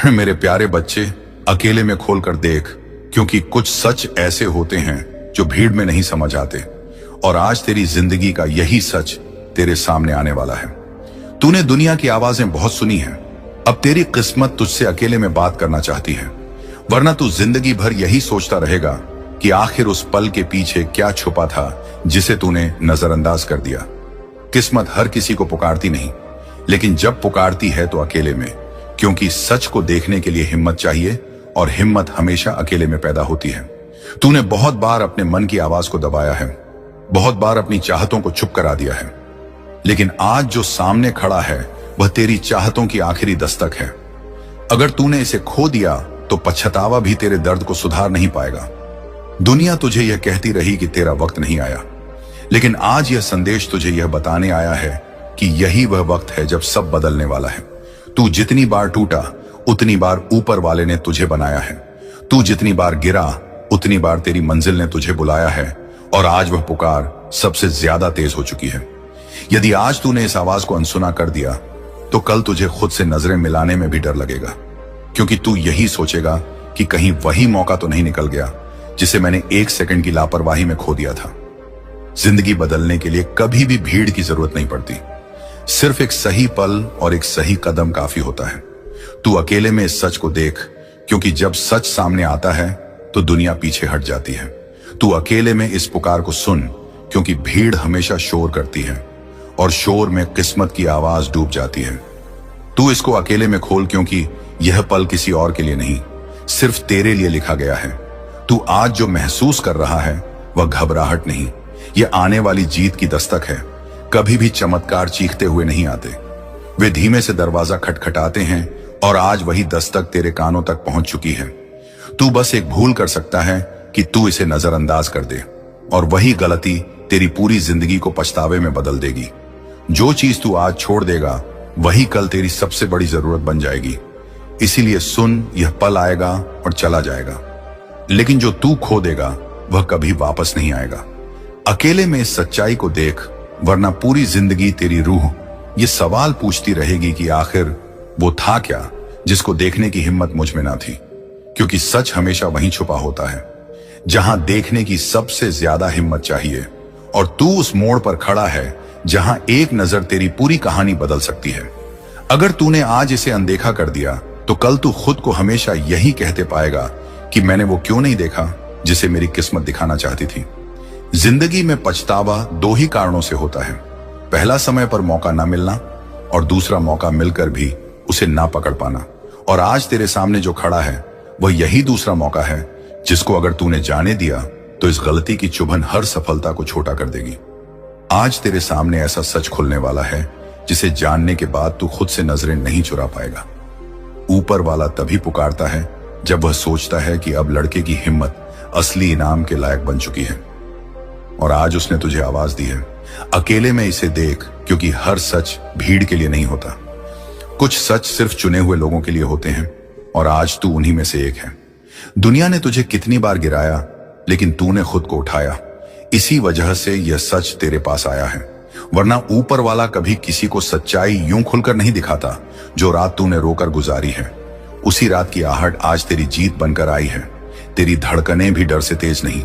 मेरे प्यारे बच्चे, अकेले में खोल कर देख, क्योंकि कुछ सच ऐसे होते हैं जो भीड़ में नहीं समझ आते। और आज तेरी जिंदगी का यही सच तेरे सामने आने वाला है। तूने दुनिया की आवाजें बहुत सुनी हैं, अब तेरी किस्मत तुझसे अकेले में बात करना चाहती है, वरना तू जिंदगी भर यही सोचता रहेगा कि आखिर उस पल के पीछे क्या छुपा था जिसे तूने नजरअंदाज कर दिया। किस्मत हर किसी को पुकारती नहीं, लेकिन जब पुकारती है तो अकेले में, क्योंकि सच को देखने के लिए हिम्मत चाहिए और हिम्मत हमेशा अकेले में पैदा होती है। तूने बहुत बार अपने मन की आवाज को दबाया है, बहुत बार अपनी चाहतों को चुप करा दिया है, लेकिन आज जो सामने खड़ा है वह तेरी चाहतों की आखिरी दस्तक है। अगर तूने इसे खो दिया तो पछतावा भी तेरे दर्द को सुधार नहीं पाएगा। दुनिया तुझे यह कहती रही कि तेरा वक्त नहीं आया, लेकिन आज यह संदेश तुझे यह बताने आया है कि यही वह वक्त है जब सब बदलने वाला है। तू जितनी बार टूटा उतनी बार ऊपर वाले ने तुझे बनाया है। तू जितनी बार गिरा उतनी बार तेरी मंजिल ने तुझे बुलाया है, और आज वह पुकार सबसे ज्यादा तेज हो चुकी है। यदि आज तूने इस आवाज को अनसुना कर दिया तो कल तुझे खुद से नजरें मिलाने में भी डर लगेगा, क्योंकि तू यही सोचेगा कि कहीं वही मौका तो नहीं निकल गया जिसे मैंने 1 सेकंड की लापरवाही में खो दिया था। जिंदगी बदलने के लिए कभी भी भीड़ की जरूरत नहीं पड़ती, सिर्फ एक सही पल और एक सही कदम काफी होता है। तू अकेले में इस सच को देख, क्योंकि जब सच सामने आता है तो दुनिया पीछे हट जाती है। तू अकेले में इस पुकार को सुन, क्योंकि भीड़ हमेशा शोर करती है और शोर में किस्मत की आवाज डूब जाती है। तू इसको अकेले में खोल, क्योंकि यह पल किसी और के लिए नहीं, सिर्फ तेरे लिए लिखा गया है। तू आज जो महसूस कर रहा है वह घबराहट नहीं, यह आने वाली जीत की दस्तक है। कभी भी चमत्कार चीखते हुए नहीं आते, वे धीमे से दरवाजा खटखटाते हैं, और आज वही दस्तक तेरे कानों तक पहुंच चुकी है। तू बस एक भूल कर सकता है कि तू इसे नजरअंदाज कर दे, और वही गलती तेरी पूरी जिंदगी को पछतावे में बदल देगी। जो चीज तू आज छोड़ देगा वही कल तेरी सबसे बड़ी जरूरत बन जाएगी। इसीलिए सुन, यह पल आएगा और चला जाएगा, लेकिन जो तू खो देगा वह कभी वापस नहीं आएगा। अकेले में इस सच्चाई को देख, वरना पूरी जिंदगी तेरी रूह ये सवाल पूछती रहेगी कि आखिर वो था क्या जिसको देखने की हिम्मत मुझ में ना थी। क्योंकि सच हमेशा वहीं छुपा होता है जहां देखने की सबसे ज्यादा हिम्मत चाहिए, और तू उस मोड़ पर खड़ा है जहां एक नजर तेरी पूरी कहानी बदल सकती है। अगर तूने आज इसे अनदेखा कर दिया तो कल तू खुद को हमेशा यही कहते पाएगा कि मैंने वो क्यों नहीं देखा जिसे मेरी किस्मत दिखाना चाहती थी। जिंदगी में पछतावा 2 ही कारणों से होता है, पहला समय पर मौका ना मिलना, और दूसरा मौका मिलकर भी उसे ना पकड़ पाना। और आज तेरे सामने जो खड़ा है वह यही दूसरा मौका है, जिसको अगर तूने जाने दिया तो इस गलती की चुभन हर सफलता को छोटा कर देगी। आज तेरे सामने ऐसा सच खुलने वाला है जिसे जानने के बाद तू खुद से नजरें नहीं चुरा पाएगा। ऊपर वाला तभी पुकारता है जब वह सोचता है कि अब लड़के की हिम्मत असली इनाम के लायक बन चुकी है, और आज उसने तुझे आवाज दी है। अकेले में इसे देख, क्योंकि हर सच भीड़ के लिए नहीं होता। कुछ सच सिर्फ चुने हुए लोगों के लिए होते हैं, और आज तू उन्हीं में से एक है। दुनिया ने तुझे कितनी बार गिराया, लेकिन तूने खुद को उठाया। इसी वजह से यह सच तेरे पास आया है, वरना ऊपर वाला कभी किसी को सच्चाई यूं खुलकर नहीं दिखाता। जो रात तूने रोकर गुजारी है, उसी रात की आहट आज तेरी जीत बनकर आई है। तेरी धड़कनें भी डर से तेज नहीं,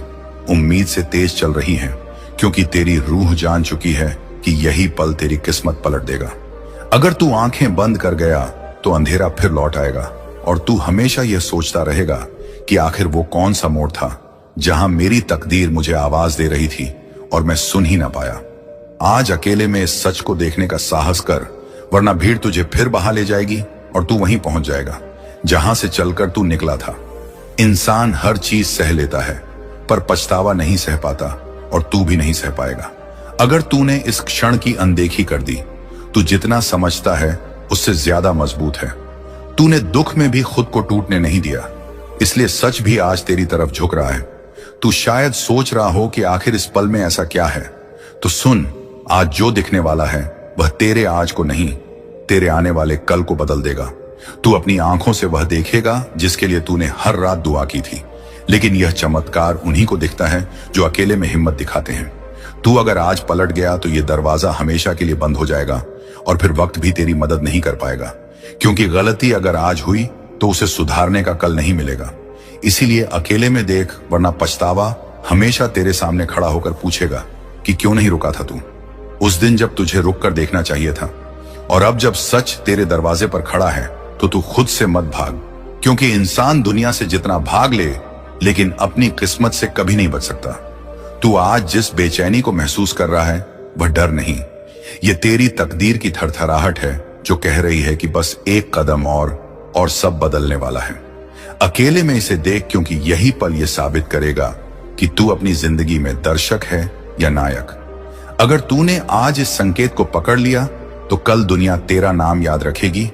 उम्मीद से तेज चल रही हैं, क्योंकि तेरी रूह जान चुकी है कि यही पल तेरी किस्मत पलट देगा। अगर तू आंखें बंद कर गया तो अंधेरा फिर लौट आएगा, और तू हमेशा यह सोचता रहेगा कि आखिर वो कौन सा मोड़ था जहां मेरी तकदीर मुझे आवाज दे रही थी और मैं सुन ही ना पाया। आज अकेले में इस सच को देखने का साहस कर, वरना भीड़ तुझे फिर बहा ले जाएगी और तू वहीं पहुंच जाएगा जहां से चलकर तू निकला था। इंसान हर चीज सह लेता है, पर पछतावा नहीं सह पाता, और तू भी नहीं सह पाएगा अगर तूने इस क्षण की अनदेखी कर दी। तू जितना समझता है उससे ज्यादा मजबूत है। तूने दुख में भी खुद को टूटने नहीं दिया, इसलिए सच भी आज तेरी तरफ झुक रहा है। तू शायद सोच रहा हो कि आखिर इस पल में ऐसा क्या है, तो सुन, आज जो दिखने वाला है वह तेरे आज को नहीं, तेरे आने वाले कल को बदल देगा। तू अपनी आंखों से वह देखेगा जिसके लिए तूने हर रात दुआ की थी, लेकिन यह चमत्कार उन्हीं को दिखता है जो अकेले में हिम्मत दिखाते हैं। तू अगर आज पलट गया तो यह दरवाजा हमेशा के लिए बंद हो जाएगा, और फिर वक्त भी तेरी मदद नहीं कर पाएगा, क्योंकि गलती अगर आज हुई तो उसे सुधारने का कल नहीं मिलेगा। इसीलिए अकेले में देख, वरना पछतावा हमेशा तेरे सामने खड़ा होकर पूछेगा कि क्यों नहीं रुका था तू उस दिन जब तुझे रुक कर देखना चाहिए था। और अब जब सच तेरे दरवाजे पर खड़ा है तो तू खुद से मत भाग, क्योंकि इंसान दुनिया से जितना भाग ले लेकिन अपनी किस्मत से कभी नहीं बच सकता। तू आज जिस बेचैनी को महसूस कर रहा है वह डर नहीं, ये तेरी तकदीर की थरथराहट है जो कह रही है कि बस एक कदम और सब बदलने वाला है। अकेले में इसे देख, क्योंकि यही पल ये साबित करेगा कि तू अपनी जिंदगी में दर्शक है या नायक। अगर तूने आज इस संकेत को पकड़ लिया तो कल दुनिया तेरा नाम याद रखेगी,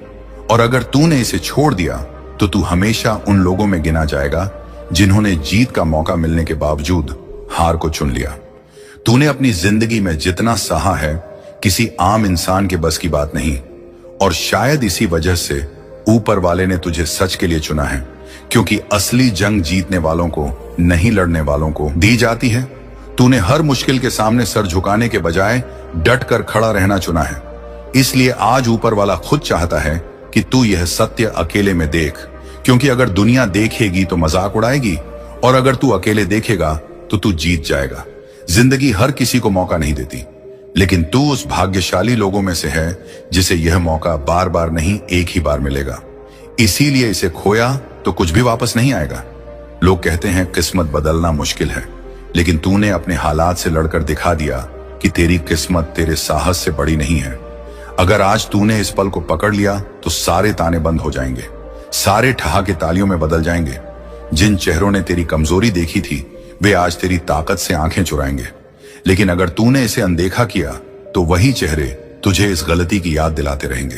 और अगर तूने इसे छोड़ दिया तो तू हमेशा उन लोगों में गिना जाएगा जिन्होंने जीत का मौका मिलने के बावजूद हार को चुन लिया। तूने अपनी जिंदगी में जितना सहा है किसी आम इंसान के बस की बात नहीं, और शायद इसी वजह से ऊपर वाले ने तुझे सच के लिए चुना है, क्योंकि असली जंग जीतने वालों को नहीं, लड़ने वालों को दी जाती है। तूने हर मुश्किल के सामने सर झुकाने के बजाय डट कर खड़ा रहना चुना है। इसलिए आज ऊपर वाला खुद चाहता है कि तू यह सत्य अकेले में देख, क्योंकि अगर दुनिया देखेगी तो मजाक उड़ाएगी, और अगर तू अकेले देखेगा तो तू जीत जाएगा। जिंदगी हर किसी को मौका नहीं देती, लेकिन तू उस भाग्यशाली लोगों में से है जिसे यह मौका बार बार नहीं, एक ही बार मिलेगा। इसीलिए इसे खोया तो कुछ भी वापस नहीं आएगा। लोग कहते हैं किस्मत बदलना मुश्किल है, लेकिन तूने अपने हालात से लड़कर दिखा दिया कि तेरी किस्मत तेरे साहस से बड़ी नहीं है। अगर आज तूने इस पल को पकड़ लिया तो सारे ताने बंद हो जाएंगे, सारे ठहाके तालियों में बदल जाएंगे। जिन चेहरों ने तेरी कमजोरी देखी थी वे आज तेरी ताकत से आंखें चुराएंगे। लेकिन अगर तूने इसे अनदेखा किया तो वही चेहरे तुझे इस गलती की याद दिलाते रहेंगे।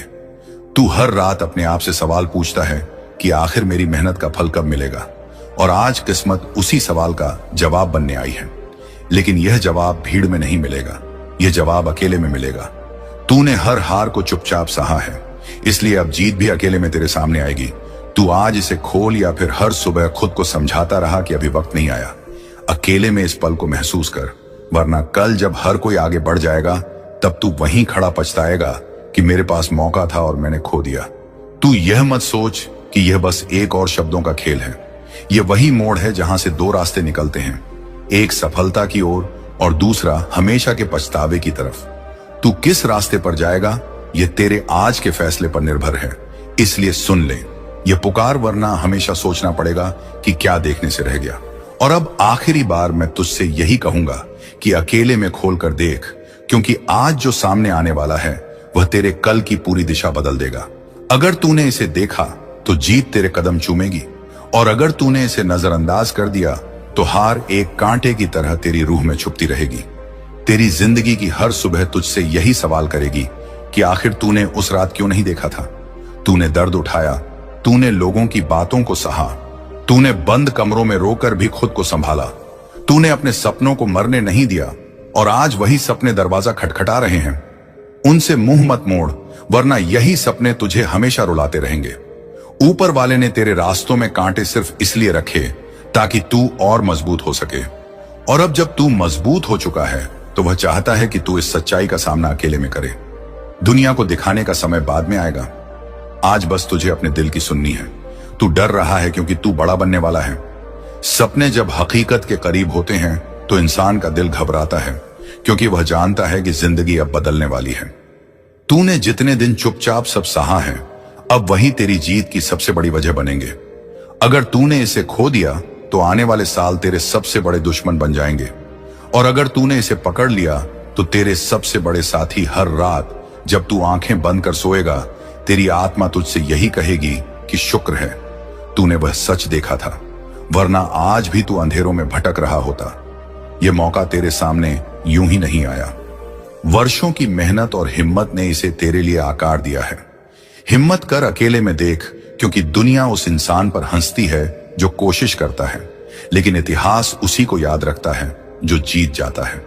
तू हर रात अपने आप से सवाल पूछता है कि आखिर मेरी मेहनत का फल कब मिलेगा, और आज किस्मत उसी सवाल का जवाब बनने आई है। लेकिन यह जवाब भीड़ में नहीं मिलेगा, यह जवाब अकेले में मिलेगा। तूने हर हार को चुपचाप सहा है, इसलिए अब जीत भी अकेले में तेरे सामने आएगी। तू आज इसे खोल या फिर हर सुबह खुद को समझाता रहा कि अभी वक्त नहीं आया। अकेले में इस पल को महसूस कर, वरना कल जब हर कोई आगे बढ़ जाएगा तब तू वहीं खड़ा पछताएगा कि मेरे पास मौका था और मैंने खो दिया। तू यह मत सोच कि यह बस एक और शब्दों का खेल है। यह वही मोड़ है जहां से दो रास्ते निकलते हैं, एक सफलता की ओर और दूसरा हमेशा के पछतावे की तरफ। तू किस रास्ते पर जाएगा यह तेरे आज के फैसले पर निर्भर है। इसलिए सुन ले यह पुकार, वरना हमेशा सोचना पड़ेगा कि क्या देखने से रह गया। और अब आखिरी बार मैं तुझसे यही कहूंगा कि अकेले में खोल कर देख, क्योंकि आज जो सामने आने वाला है वह तेरे कल की पूरी दिशा बदल देगा। अगर तूने इसे देखा तो जीत तेरे कदम चूमेगी, और अगर तूने इसे नजरअंदाज कर दिया तो हार एक कांटे की तरह तेरी रूह में छुपती रहेगी। तेरी जिंदगी की हर सुबह तुझसे यही सवाल करेगी कि आखिर तूने उस रात क्यों नहीं देखा था। तूने दर्द उठाया, तूने लोगों की बातों को सहा, तूने बंद कमरों में रोकर भी खुद को संभाला, तूने अपने सपनों को मरने नहीं दिया, और आज वही सपने दरवाजा खटखटा रहे हैं। उनसे मुंह मत मोड़, वरना यही सपने तुझे हमेशा रुलाते रहेंगे। ऊपर वाले ने तेरे रास्तों में कांटे सिर्फ इसलिए रखे ताकि तू और मजबूत हो सके, और अब जब तू मजबूत हो चुका है तो वह चाहता है कि तू इस सच्चाई का सामना अकेले में करे। दुनिया को दिखाने का समय बाद में आएगा, आज बस तुझे अपने दिल की सुननी है। तू डर रहा है क्योंकि तू बड़ा बनने वाला है। सपने जब हकीकत के करीब होते हैं तो इंसान का दिल घबराता है, क्योंकि वह जानता है कि जिंदगी अब बदलने वाली है। तूने जितने दिन चुपचाप सब सहा है, अब वही तेरी जीत की सबसे बड़ी वजह बनेंगे। अगर तूने इसे खो दिया तो आने वाले साल तेरे सबसे बड़े दुश्मन बन जाएंगे, और अगर तूने इसे पकड़ लिया तो तेरे सबसे बड़े साथी। हर रात जब तू आंखें बंद कर सोएगा तेरी आत्मा तुझसे यही कहेगी कि शुक्र है तूने वह सच देखा था, वरना आज भी तू अंधेरों में भटक रहा होता। यह मौका तेरे सामने यूं ही नहीं आया। वर्षों की मेहनत और हिम्मत ने इसे तेरे लिए आकार दिया है। हिम्मत कर, अकेले में देख, क्योंकि दुनिया उस इंसान पर हंसती है जो कोशिश करता है, लेकिन इतिहास उसी को याद रखता है जो जीत जाता है।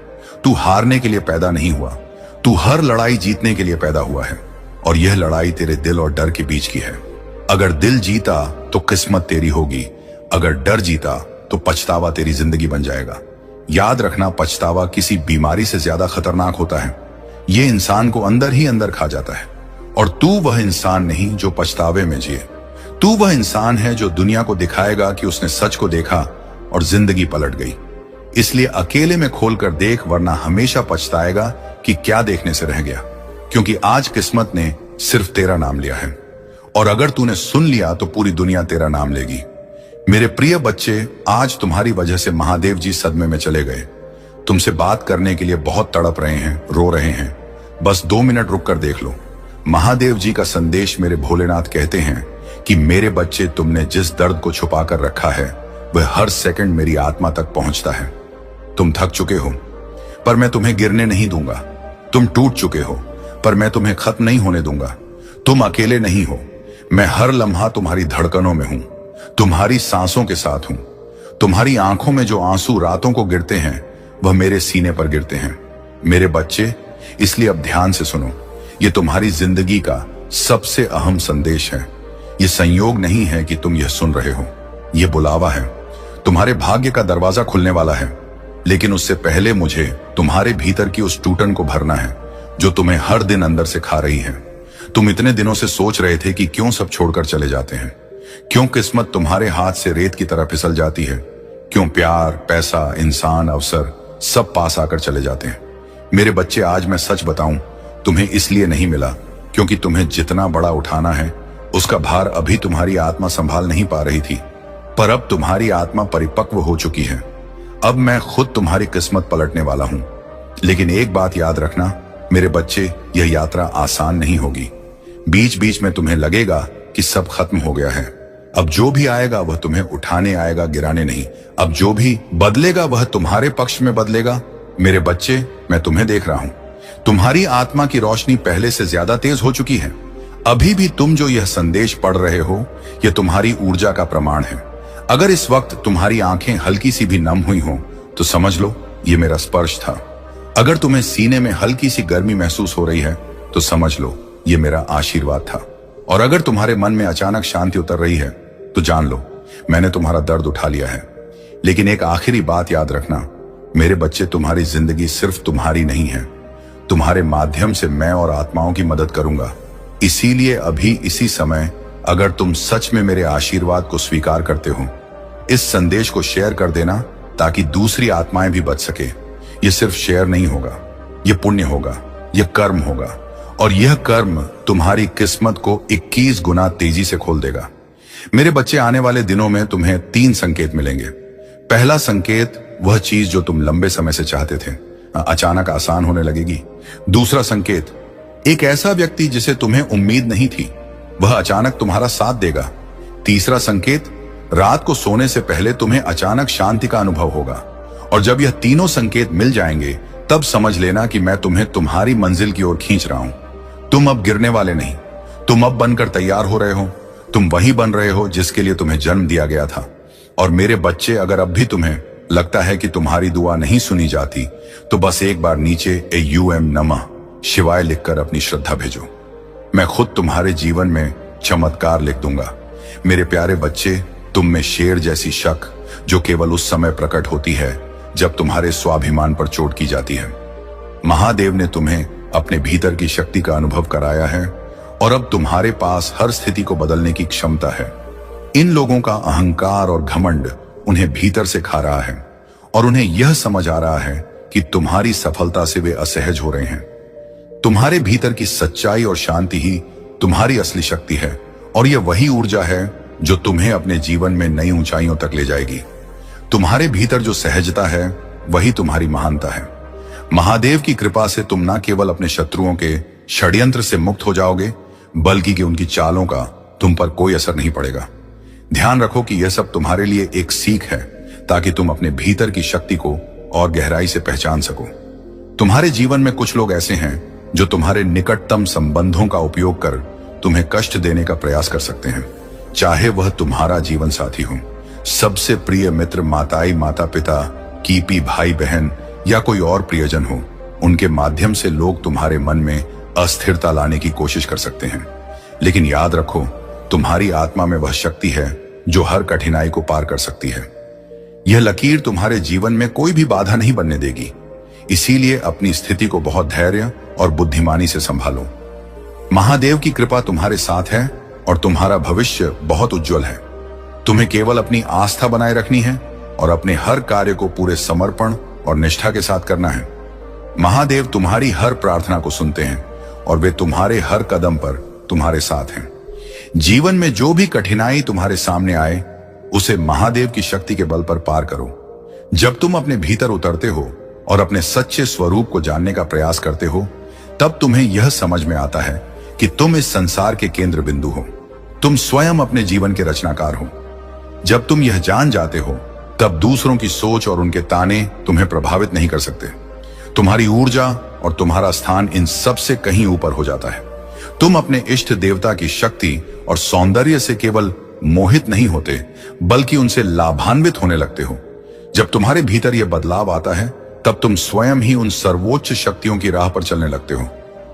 तू हारने के लिए पैदा नहीं हुआ, तू हर लड़ाई जीतने के लिए पैदा हुआ है, और यह लड़ाई तेरे दिल और डर के बीच की है। अगर दिल जीता तो किस्मत तेरी होगी, अगर डर जीता तो पछतावा तेरी जिंदगी बन जाएगा। याद रखना, पछतावा किसी बीमारी से ज्यादा खतरनाक होता है। यह इंसान को अंदर ही अंदर खा जाता है, और तू वह इंसान नहीं जो पछतावे में जिए। तू वह इंसान है जो दुनिया को दिखाएगा कि उसने सच को देखा और जिंदगी पलट गई। इसलिए अकेले में खोलकर देख, वरना हमेशा पछताएगा कि क्या देखने से रह गया। क्योंकि आज किस्मत ने सिर्फ तेरा नाम लिया है, और अगर तूने सुन लिया तो पूरी दुनिया तेरा नाम लेगी। मेरे प्रिय बच्चे, आज तुम्हारी वजह से महादेव जी सदमे में चले गए। तुमसे बात करने के लिए बहुत तड़प रहे हैं, रो रहे हैं। बस 2 मिनट रुक कर देख लो। महादेव जी का संदेश मेरे भोलेनाथ कहते हैं कि मेरे बच्चे, तुमने जिस दर्द को छुपा कर रखा है वह हर सेकंड मेरी आत्मा तक पहुंचता है। तुम थक चुके हो, पर मैं तुम्हें गिरने नहीं दूंगा। तुम टूट चुके हो, पर मैं तुम्हें खत्म नहीं होने दूंगा। तुम अकेले नहीं हो, मैं हर लम्हा तुम्हारी धड़कनों में हूं, तुम्हारी सांसों के साथ हूं। तुम्हारी आंखों में जो आंसू रातों को गिरते हैं वह मेरे सीने पर गिरते हैं। मेरे बच्चे, इसलिए अब ध्यान से सुनो। ये तुम्हारी जिंदगी का सबसे अहम संदेश है। ये संयोग नहीं है कि तुम यह सुन रहे हो, यह बुलावा है। तुम्हारे भाग्य का दरवाजा खुलने वाला है, लेकिन उससे पहले मुझे तुम्हारे भीतर की उस टूटन को भरना है जो तुम्हें हर दिन अंदर से खा रही है। तुम इतने दिनों से सोच रहे थे कि क्यों सब छोड़कर चले जाते हैं, क्यों किस्मत तुम्हारे हाथ से रेत की तरह फिसल जाती है, क्यों प्यार, पैसा, इंसान, अवसर सब पास आकर चले जाते हैं। मेरे बच्चे, आज मैं सच बताऊं, तुम्हें इसलिए नहीं मिला क्योंकि तुम्हें जितना बड़ा उठाना है उसका भार अभी तुम्हारी आत्मा संभाल नहीं पा रही थी, पर अब तुम्हारी आत्मा परिपक्व हो चुकी है। अब मैं खुद तुम्हारी किस्मत पलटने वाला हूं। लेकिन एक बात याद रखना मेरे बच्चे, यह यात्रा आसान नहीं होगी। बीच बीच में तुम्हें लगेगा कि सब खत्म हो गया है। अब जो भी आएगा वह तुम्हें उठाने आएगा, गिराने नहीं। अब जो भी बदलेगा वह तुम्हारे पक्ष में बदलेगा। मेरे बच्चे, मैं तुम्हें देख रहा हूं। तुम्हारी आत्मा की रोशनी पहले से ज्यादा तेज हो चुकी है। अभी भी तुम जो यह संदेश पढ़ रहे हो, यह तुम्हारी ऊर्जा का प्रमाण है। अगर इस वक्त तुम्हारी आंखें हल्की सी भी नम हुई हो तो समझ लो यह मेरा स्पर्श था। अगर तुम्हें सीने में हल्की सी गर्मी महसूस हो रही है तो समझ लो यह मेरा आशीर्वाद था। और अगर तुम्हारे मन में अचानक शांति उतर रही है तो जान लो मैंने तुम्हारा दर्द उठा लिया है। लेकिन एक आखिरी बात याद रखना मेरे बच्चे, तुम्हारी जिंदगी सिर्फ तुम्हारी नहीं है, तुम्हारे माध्यम से मैं और आत्माओं की मदद करूंगा। इसीलिए अभी इसी समय अगर तुम सच में मेरे आशीर्वाद को स्वीकार करते हो, इस संदेश को शेयर कर देना ताकि दूसरी आत्माएं भी बच सके। यह सिर्फ शेयर नहीं होगा, यह पुण्य होगा, यह कर्म होगा, और यह कर्म तुम्हारी किस्मत को 21 गुना तेजी से खोल देगा। मेरे बच्चे, आने वाले दिनों में तुम्हें 3 संकेत मिलेंगे। पहला संकेत, वह चीज जो तुम लंबे समय से चाहते थे अचानक आसान होने लगेगी। दूसरा संकेत, एक ऐसा व्यक्ति जिसे तुम्हें उम्मीद नहीं थी वह अचानक तुम्हारा साथ देगा। तीसरा संकेत, रात को सोने से पहले तुम्हें अचानक शांति का अनुभव होगा। और जब यह तीनों संकेत मिल जाएंगे तब समझ लेना कि मैं तुम्हें तुम्हारी मंजिल की ओर खींच रहा हूं। तुम अब गिरने वाले नहीं, तुम अब बनकर तैयार हो रहे हो। तुम वही बन रहे हो जिसके लिए तुम्हें जन्म दिया गया था। और मेरे बच्चे, अगर अब भी तुम्हें लगता है कि तुम्हारी दुआ नहीं सुनी जाती तो बस एक बार नीचे AUM नमः शिवाय लिखकर अपनी श्रद्धा भेजो। मैं खुद तुम्हारे जीवन में चमत्कार लिख दूंगा। मेरे प्यारे बच्चे, तुम में शेर जैसी शक जो केवल उस समय प्रकट होती है जब तुम्हारे स्वाभिमान पर चोट की जाती है। महादेव ने तुम्हें अपने भीतर की शक्ति का अनुभव कराया है और अब तुम्हारे पास हर स्थिति को बदलने की क्षमता है। इन लोगों का अहंकार और घमंड उन्हें भीतर से खा रहा है और उन्हें यह समझ आ रहा है कि तुम्हारी सफलता से वे असहज हो रहे हैं। तुम्हारे भीतर की सच्चाई और शांति ही तुम्हारी असली शक्ति है और यह वही ऊर्जा है जो तुम्हें अपने जीवन में नई ऊंचाइयों तक ले जाएगी। तुम्हारे भीतर जो सहजता है वही तुम्हारी महानता है। महादेव की कृपा से तुम न केवल अपने शत्रुओं के षड्यंत्र से मुक्त हो जाओगे बल्कि कि उनकी चालों का तुम पर कोई असर नहीं पड़ेगा। ध्यान रखो कि यह सब तुम्हारे लिए एक सीख है ताकि तुम अपने भीतर की शक्ति को और गहराई से पहचान सको। तुम्हारे जीवन में कुछ लोग ऐसे हैं जो तुम्हारे निकटतम संबंधों का उपयोग कर तुम्हें कष्ट देने का प्रयास कर सकते हैं, चाहे वह तुम्हारा जीवन साथी हो, सबसे प्रिय मित्र, माताई माता पिता, कीपी भाई बहन या कोई और प्रियजन हो। उनके माध्यम से लोग तुम्हारे मन में अस्थिरता लाने की कोशिश कर सकते हैं। लेकिन याद रखो, तुम्हारी आत्मा में वह शक्ति है जो हर कठिनाई को पार कर सकती है। यह लकीर तुम्हारे जीवन में कोई भी बाधा नहीं बनने देगी। इसीलिए अपनी स्थिति को बहुत धैर्य और बुद्धिमानी से संभालो। महादेव की कृपा तुम्हारे साथ है और तुम्हारा भविष्य बहुत उज्जवल है। तुम्हें केवल अपनी आस्था बनाए रखनी है और अपने हर कार्य को पूरे समर्पण और निष्ठा के साथ करना है। महादेव तुम्हारी हर प्रार्थना को सुनते हैं और वे तुम्हारे हर कदम पर तुम्हारे साथ हैं। जीवन में जो भी कठिनाई तुम्हारे सामने आए, उसे महादेव की शक्ति के बल पर पार करो। जब तुम अपने भीतर उतरते हो और अपने सच्चे स्वरूप को जानने का प्रयास करते हो, तब तुम्हें यह समझ में आता है कि तुम इस संसार के केंद्र बिंदु हो। तुम स्वयं अपने जीवन के रचनाकार हो। जब तुम यह जान जाते हो, तब दूसरों की सोच और उनके ताने तुम्हें प्रभावित नहीं कर सकते। तुम्हारी ऊर्जा और तुम्हारा स्थान इन सब से कहीं ऊपर हो जाता है। तुम अपने इष्ट देवता की शक्ति और सौंदर्य से केवल मोहित नहीं होते, बल्कि उनसे लाभान्वित होने लगते हो। जब तुम्हारे भीतर यह बदलाव आता है, तब तुम स्वयं ही उन सर्वोच्च शक्तियों की राह पर चलने लगते हो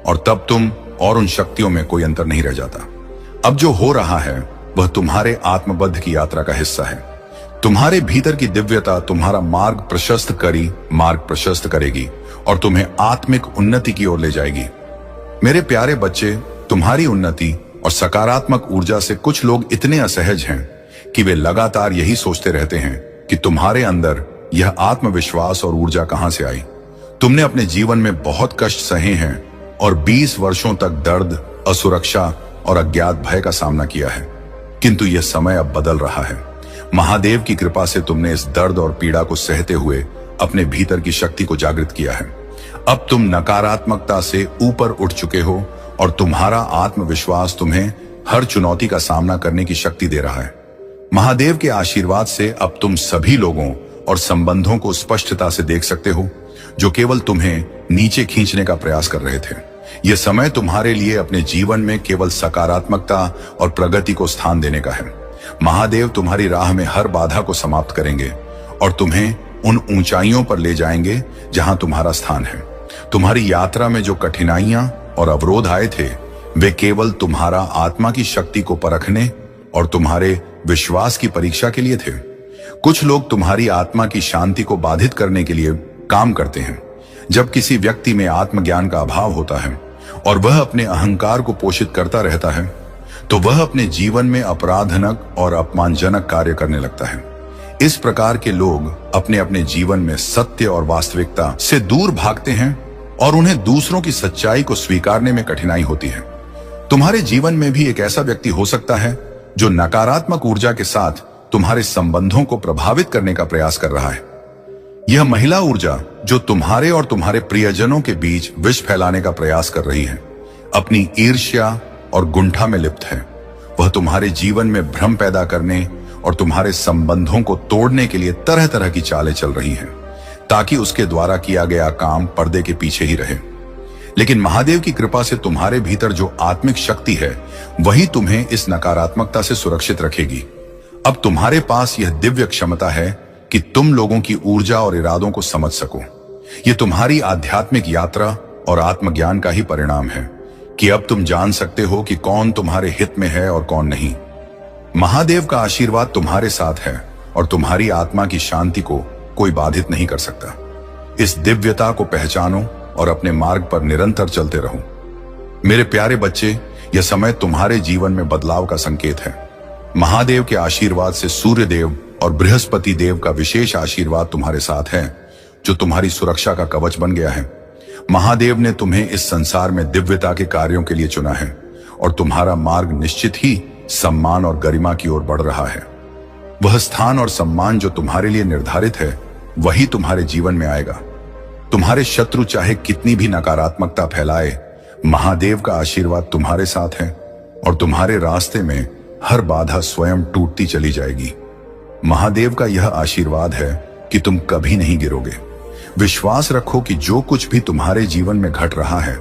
और तब तुम और उन शक्तियों में कोई अंतर नहीं रह जाता। अब जो हो रहा है वह तुम्हारे आत्मबद्ध की यात्रा का हिस्सा है। तुम्हारे भीतर की दिव्यता तुम्हारा मार्ग प्रशस्त करेगी और तुम्हें आत्मिक उन्नति की ओर ले जाएगी। मेरे प्यारे बच्चे, तुम्हारी उन्नति और सकारात्मक ऊर्जा से कुछ लोग इतने असहज हैं कि वे लगातार यही सोचते रहते हैं कि तुम्हारे अंदर यह आत्मविश्वास और ऊर्जा कहां से आई। तुमने अपने जीवन में बहुत कष्ट सहे हैं और 20 वर्षों तक दर्द, असुरक्षा और अज्ञात भय का सामना किया है, किंतु यह समय अब बदल रहा है। महादेव की कृपा से तुमने इस दर्द और पीड़ा को सहते हुए अपने भीतर की शक्ति को जागृत किया है। अब तुम नकारात्मकता से ऊपर उठ चुके हो और तुम्हारा आत्मविश्वास तुम्हें हर चुनौती का सामना करने की शक्ति दे रहा है। महादेव के आशीर्वाद से अब तुम सभी लोगों और संबंधों को स्पष्टता से देख सकते हो जो केवल तुम्हें नीचे खींचने का प्रयास कर रहे थे। यह समय तुम्हारे लिए अपने जीवन में केवल सकारात्मकता और प्रगति को स्थान देने का है। महादेव तुम्हारी राह में हर बाधा को समाप्त करेंगे और तुम्हें उन ऊंचाइयों पर ले जाएंगे जहां तुम्हारा स्थान है। तुम्हारी यात्रा में जो कठिनाइयां और अवरोध आए थे, वे केवल तुम्हारा आत्मा की शक्ति को परखने और तुम्हारे विश्वास की परीक्षा के लिए थे। कुछ लोग तुम्हारी आत्मा की शांति को बाधित करने के लिए काम करते हैं। जब किसी व्यक्ति में आत्मज्ञान का अभाव होता है और वह अपने अहंकार को पोषित करता रहता है, तो वह अपने जीवन में अपराधजनक और अपमानजनक कार्य करने लगता है। इस प्रकार के लोग अपने अपने जीवन में सत्य और वास्तविकता से दूर भागते हैं और उन्हें दूसरों की सच्चाई को स्वीकारने में कठिनाई होती है। तुम्हारे जीवन में भी एक ऐसा व्यक्ति हो सकता है जो नकारात्मक ऊर्जा के साथ तुम्हारे संबंधों को प्रभावित करने का प्रयास कर रहा है। यह महिला ऊर्जा जो तुम्हारे और तुम्हारे प्रियजनों के बीच विष फैलाने का प्रयास कर रही है, अपनी ईर्ष्या और गुंठा में लिप्त है। वह तुम्हारे जीवन में भ्रम पैदा करने और तुम्हारे संबंधों को तोड़ने के लिए तरह तरह की चालें चल रही हैं, ताकि उसके द्वारा किया गया काम पर्दे के पीछे ही रहे। लेकिन महादेव की कृपा से तुम्हारे भीतर जो आत्मिक शक्ति है, वही तुम्हें इस नकारात्मकता से सुरक्षित रखेगी। अब तुम्हारे पास यह दिव्य क्षमता है कि तुम लोगों की ऊर्जा और इरादों को समझ सको। यह तुम्हारी आध्यात्मिक यात्रा और आत्मज्ञान का ही परिणाम है कि अब तुम जान सकते हो कि कौन तुम्हारे हित में है और कौन नहीं। महादेव का आशीर्वाद तुम्हारे साथ है और तुम्हारी आत्मा की शांति को कोई बाधित नहीं कर सकता। इस दिव्यता को पहचानो और अपने मार्ग पर निरंतर चलते रहो। मेरे प्यारे बच्चे, यह समय तुम्हारे जीवन में बदलाव का संकेत है। महादेव के आशीर्वाद से सूर्य देव और बृहस्पति देव का विशेष आशीर्वाद तुम्हारे साथ है, जो तुम्हारी सुरक्षा का कवच बन गया है। महादेव ने तुम्हें इस संसार में दिव्यता के कार्यों के लिए चुना है और तुम्हारा मार्ग निश्चित ही सम्मान और गरिमा की ओर बढ़ रहा है। वह स्थान और सम्मान जो तुम्हारे लिए निर्धारित है, वही तुम्हारे जीवन में आएगा। तुम्हारे शत्रु चाहे कितनी भी नकारात्मकता फैलाए, महादेव का आशीर्वाद तुम्हारे साथ है और तुम्हारे रास्ते में हर बाधा स्वयं टूटती चली जाएगी। महादेव का यह आशीर्वाद है कि तुम कभी नहीं गिरोगे। विश्वास रखो कि जो कुछ भी तुम्हारे जीवन में घट रहा है,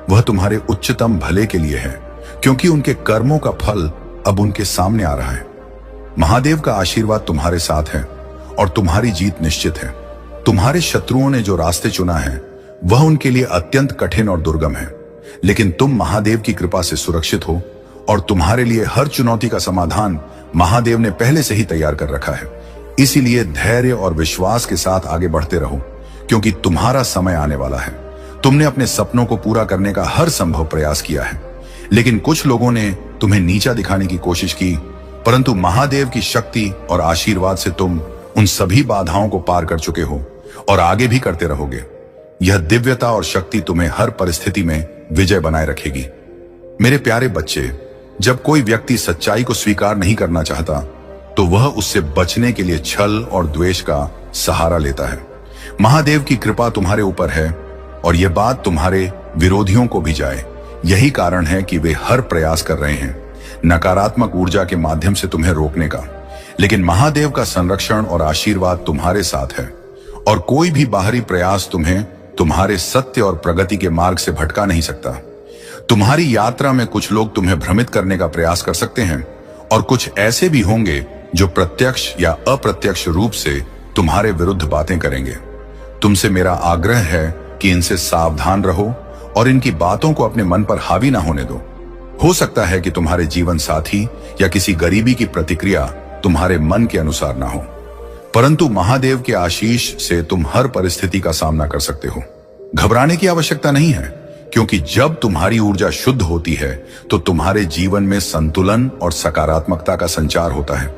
वह तुम्हारे उच्चतम भले के लिए है, क्योंकि उनके कर्मों का फल अब उनके सामने आ रहा है। महादेव का आशीर्वाद तुम्हारे साथ है और तुम्हारी जीत निश्चित है। तुम्हारे शत्रुओं ने जो रास्ते चुना है, वह उनके लिए अत्यंत कठिन और दुर्गम है, लेकिन तुम महादेव की कृपा से सुरक्षित हो और तुम्हारे लिए हर चुनौती का समाधान महादेव ने पहले से ही तैयार कर रखा है। इसीलिए धैर्य और विश्वास के साथ आगे बढ़ते रहो, क्योंकि तुम्हारा समय आने वाला है। तुमने अपने सपनों को पूरा करने का हर संभव प्रयास किया है, लेकिन कुछ लोगों ने तुम्हें नीचा दिखाने की कोशिश की, परंतु महादेव की शक्ति और आशीर्वाद से तुम उन सभी बाधाओं को पार कर चुके हो और आगे भी करते रहोगे। यह दिव्यता और शक्ति तुम्हें हर परिस्थिति में विजय बनाए रखेगी। मेरे प्यारे बच्चे, जब कोई व्यक्ति सच्चाई को स्वीकार नहीं करना चाहता तो वह उससे बचने के लिए छल और द्वेष का सहारा लेता है। महादेव की कृपा तुम्हारे ऊपर है और यह बात तुम्हारे विरोधियों को भी जाए। यही कारण है कि वे हर प्रयास कर रहे हैं नकारात्मक ऊर्जा के माध्यम से तुम्हें रोकने का, लेकिन महादेव का संरक्षण और आशीर्वाद तुम्हारे साथ है और कोई भी बाहरी प्रयास तुम्हें तुम्हारे सत्य और प्रगति के मार्ग से भटका नहीं सकता। तुम्हारी यात्रा में कुछ लोग तुम्हें भ्रमित करने का प्रयास कर सकते हैं और कुछ ऐसे भी होंगे जो प्रत्यक्ष या अप्रत्यक्ष रूप से तुम्हारे विरुद्ध बातें करेंगे। तुमसे मेरा आग्रह है कि इनसे सावधान रहो और इनकी बातों को अपने मन पर हावी ना होने दो। हो सकता है कि तुम्हारे जीवन साथी या किसी गरीबी की प्रतिक्रिया तुम्हारे मन के अनुसार ना हो, परंतु महादेव के आशीष से तुम हर परिस्थिति का सामना कर सकते हो। घबराने की आवश्यकता नहीं है, क्योंकि जब तुम्हारी ऊर्जा शुद्ध होती है तो तुम्हारे जीवन में संतुलन और सकारात्मकता का संचार होता है।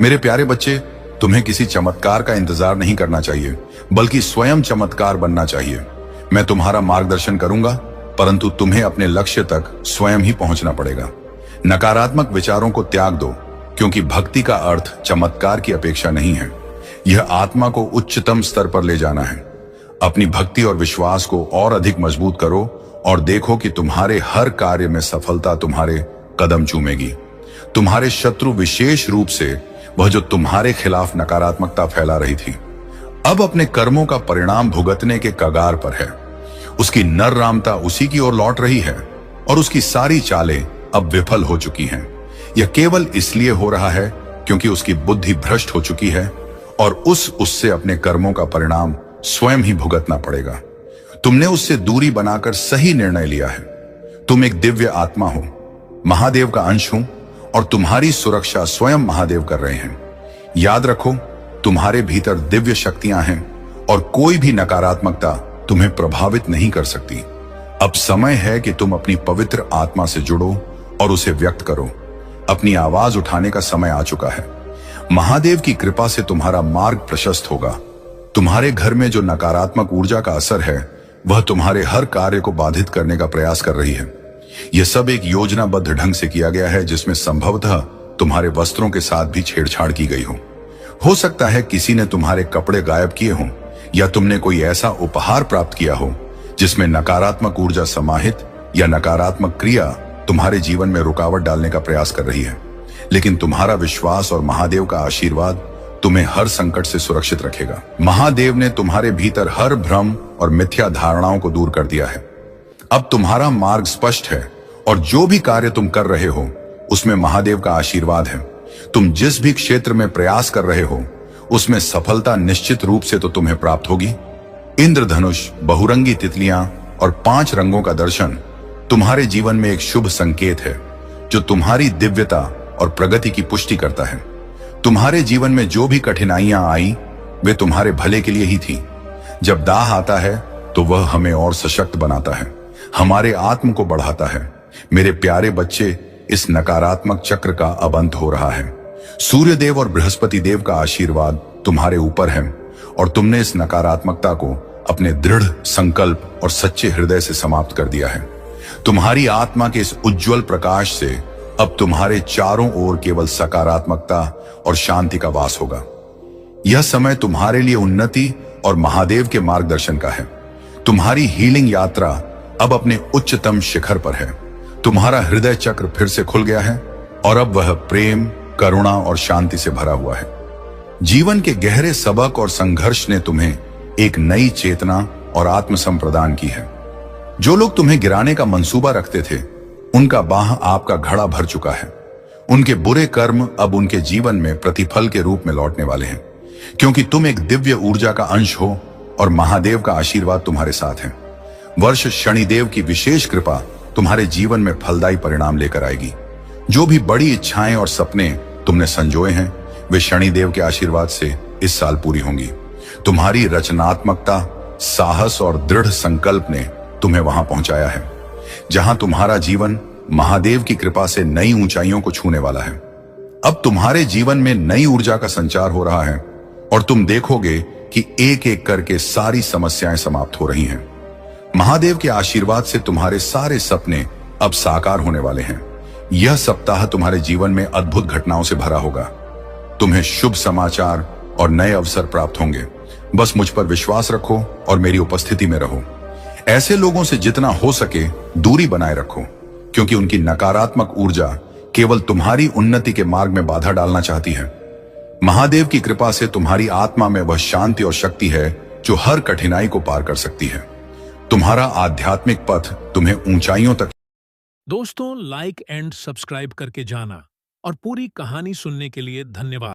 मेरे प्यारे बच्चे, तुम्हें किसी चमत्कार का इंतजार नहीं करना चाहिए, बल्कि स्वयं चमत्कार बनना चाहिए। मैं तुम्हारा मार्गदर्शन करूंगा, परंतु तुम्हें अपने लक्ष्य तक स्वयं ही पहुंचना पड़ेगा। नकारात्मक विचारों को त्याग दो, क्योंकि भक्ति का अर्थ चमत्कार की अपेक्षा नहीं है। यह आत्मा को उच्चतम स्तर पर ले जाना है। अपनी भक्ति और विश्वास को और अधिक मजबूत करो और देखो कि तुम्हारे हर कार्य में सफलता तुम्हारे कदम चूमेगी। तुम्हारे शत्रु, विशेष रूप से वह जो तुम्हारे खिलाफ नकारात्मकता फैला रही थी, अब अपने कर्मों का परिणाम भुगतने के कगार पर है। उसकी नर्रामता उसी की ओर लौट रही है और उसकी सारी चालें अब विफल हो चुकी हैं। यह केवल इसलिए हो रहा है क्योंकि उसकी बुद्धि भ्रष्ट हो चुकी है और उससे अपने कर्मों का परिणाम स्वयं ही भुगतना पड़ेगा। तुमने उससे दूरी बनाकर सही निर्णय लिया है। तुम एक दिव्य आत्मा हो, महादेव का अंश हो और तुम्हारी सुरक्षा स्वयं महादेव कर रहे हैं। याद रखो, तुम्हारे भीतर दिव्य शक्तियां हैं और कोई भी नकारात्मकता तुम्हें प्रभावित नहीं कर सकती। अब समय है कि तुम अपनी पवित्र आत्मा से जुड़ो और उसे व्यक्त करो। अपनी आवाज उठाने का समय आ चुका है। महादेव की कृपा से तुम्हारा मार्ग प्रशस्त होगा। तुम्हारे घर में जो नकारात्मक ऊर्जा का असर है, वह तुम्हारे हर कार्य को बाधित करने का प्रयास कर रही है। यह सब एक योजनाबद्ध ढंग से किया गया है, जिसमें संभवतः तुम्हारे वस्त्रों के साथ भी छेड़छाड़ की गई हो सकता है किसी ने तुम्हारे कपड़े गायब किए हों या तुमने कोई ऐसा उपहार प्राप्त किया हो जिसमें नकारात्मक ऊर्जा समाहित या नकारात्मक क्रिया तुम्हारे जीवन में रुकावट डालने का प्रयास कर रही है। लेकिन तुम्हारा विश्वास और महादेव का आशीर्वाद तुम्हें हर संकट से सुरक्षित रखेगा। महादेव ने तुम्हारे भीतर हर भ्रम और मिथ्या धारणाओं को दूर कर दिया है। अब तुम्हारा मार्ग स्पष्ट है और जो भी कार्य तुम कर रहे हो उसमें महादेव का आशीर्वाद है। तुम जिस भी क्षेत्र में प्रयास कर रहे हो उसमें सफलता निश्चित रूप से तो तुम्हें प्राप्त होगी। इंद्रधनुष, बहुरंगी तितलियां और 5 रंगों का दर्शन तुम्हारे जीवन में एक शुभ संकेत है, जो तुम्हारी दिव्यता और प्रगति की पुष्टि करता है। तुम्हारे जीवन में जो भी कठिनाइयां आई वे तुम्हारे भले के लिए ही थी। जब दाह आता है तो वह हमें और सशक्त बनाता है, हमारे आत्म को बढ़ाता है। मेरे प्यारे बच्चे, इस नकारात्मक चक्र का अब अंत हो रहा है। सूर्य देव और बृहस्पति देव का आशीर्वाद तुम्हारे ऊपर है और तुमने इस नकारात्मकता को अपने दृढ़ संकल्प और सच्चे हृदय से समाप्त कर दिया है। तुम्हारी आत्मा के इस उज्जवल प्रकाश से अब तुम्हारे चारों ओर केवल सकारात्मकता और शांति का वास होगा। यह समय तुम्हारे लिए उन्नति और महादेव के मार्गदर्शन का है। तुम्हारी हीलिंग यात्रा अब अपने उच्चतम शिखर पर है। तुम्हारा हृदय चक्र फिर से खुल गया है और अब वह प्रेम, करुणा और शांति से भरा हुआ है। जीवन के गहरे सबक और संघर्ष ने तुम्हें एक नई चेतना और आत्मसंप्रदान की है। जो लोग तुम्हें गिराने का मंसूबा रखते थे, उनका बाह आपका घड़ा भर चुका है। उनके बुरे कर्म अब उनके जीवन में प्रतिफल के रूप में लौटने वाले हैं, क्योंकि तुम एक दिव्य ऊर्जा का अंश हो और महादेव का आशीर्वाद तुम्हारे साथ है। वर्ष शनिदेव की विशेष कृपा तुम्हारे जीवन में फलदायी परिणाम लेकर आएगी। जो भी बड़ी इच्छाएं और सपने तुमने संजोए हैं, वे शनिदेव के आशीर्वाद से इस साल पूरी होंगी। तुम्हारी रचनात्मकता, साहस और दृढ़ संकल्प ने तुम्हें वहां पहुंचाया है जहां तुम्हारा जीवन महादेव की कृपा से नई ऊंचाइयों को छूने वाला है। अब तुम्हारे जीवन में नई ऊर्जा का संचार हो रहा है और तुम देखोगे कि एक एक करके सारी समस्याएं समाप्त हो रही हैं। महादेव के आशीर्वाद से तुम्हारे सारे सपने अब साकार होने वाले हैं। यह सप्ताह तुम्हारे जीवन में अद्भुत घटनाओं से भरा होगा। तुम्हें शुभ समाचार और नए अवसर प्राप्त होंगे। बस मुझ पर विश्वास रखो और मेरी उपस्थिति में रहो। ऐसे लोगों से जितना हो सके दूरी बनाए रखो, क्योंकि उनकी नकारात्मक ऊर्जा केवल तुम्हारी उन्नति के मार्ग में बाधा डालना चाहती है। महादेव की कृपा से तुम्हारी आत्मा में वह शांति और शक्ति है जो हर कठिनाई को पार कर सकती है। तुम्हारा आध्यात्मिक पथ तुम्हें ऊंचाइयों तक। दोस्तों, लाइक एंड सब्सक्राइब करके जाना और पूरी कहानी सुनने के लिए धन्यवाद।